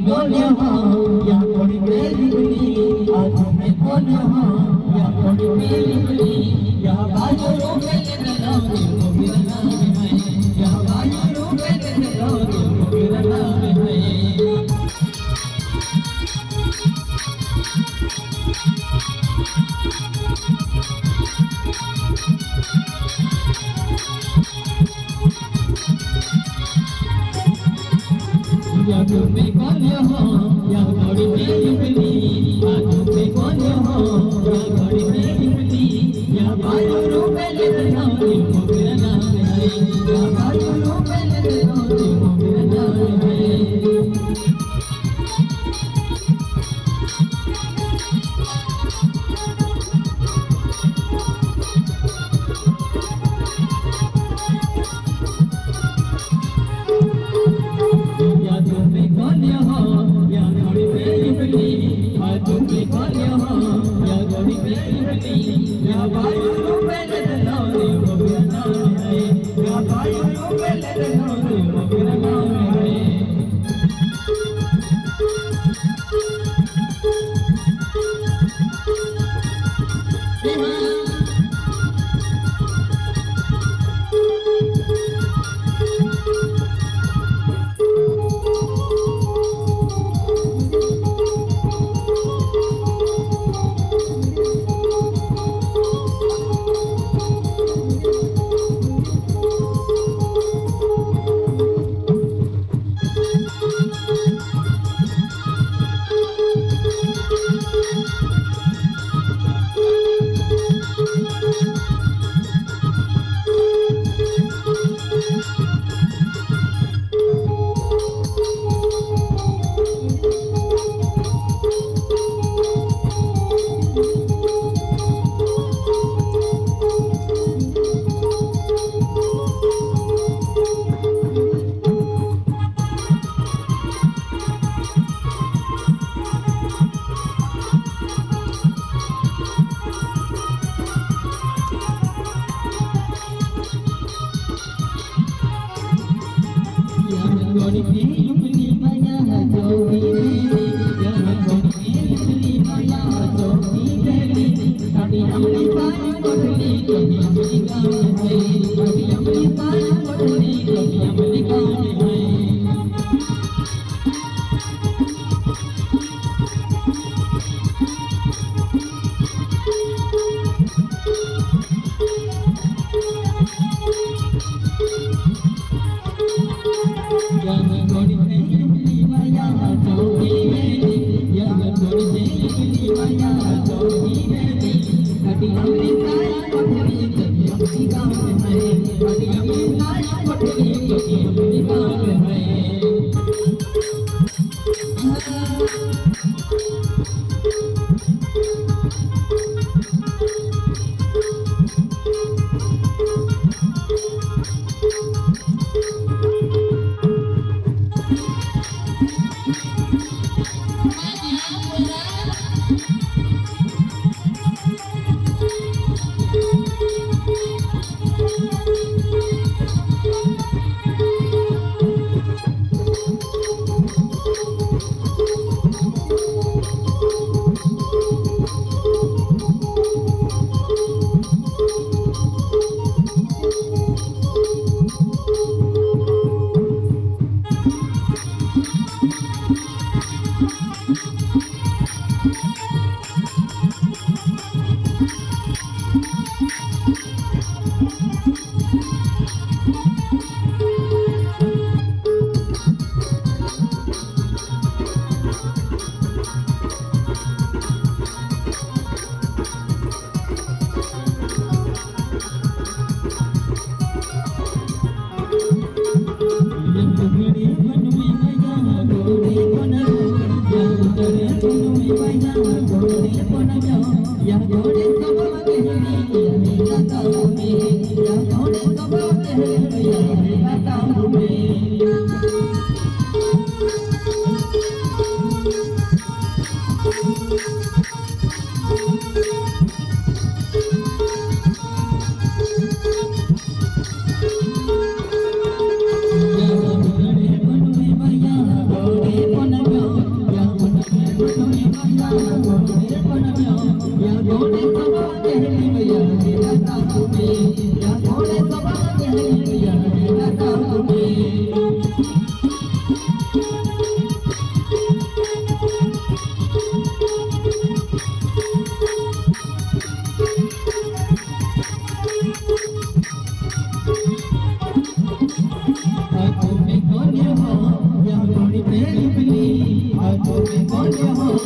कौन हो या थोड़ी मेरी बुली आज में कौन हो या थोड़ी मेरी बुली या बाजू पे लगा वो मेरा नाम है या बाजू पे लगा वो मेरा नाम है या तुम कौन हो या थोड़ी मेरी बुली या तुम कौन हो या थोड़ी मेरी बुली या बाजू पे लगा वो मेरा नाम है या बाजू पे लगा वो मेरा नाम है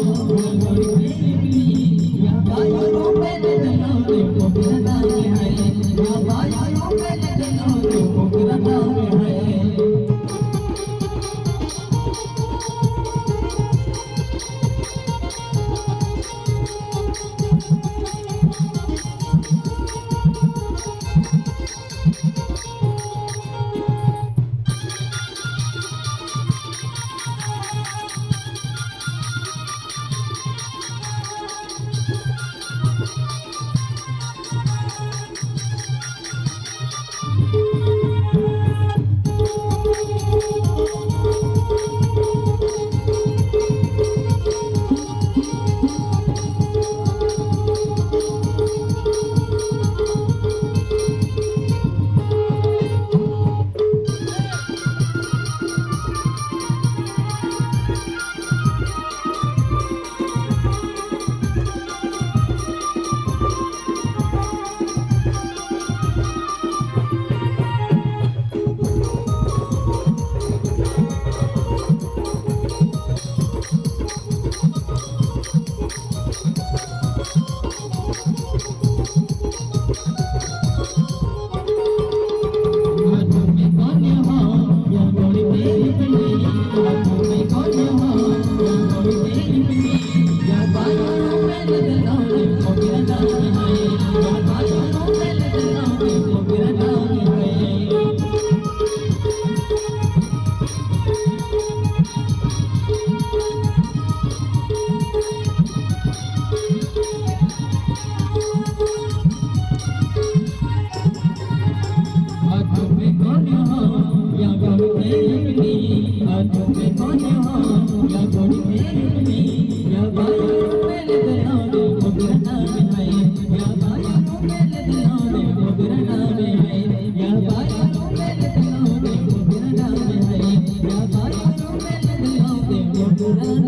या घोड़ी मेरी या बायों पे लदना रे पोखरा है या बायों पे लदना रे पोखरा है Pura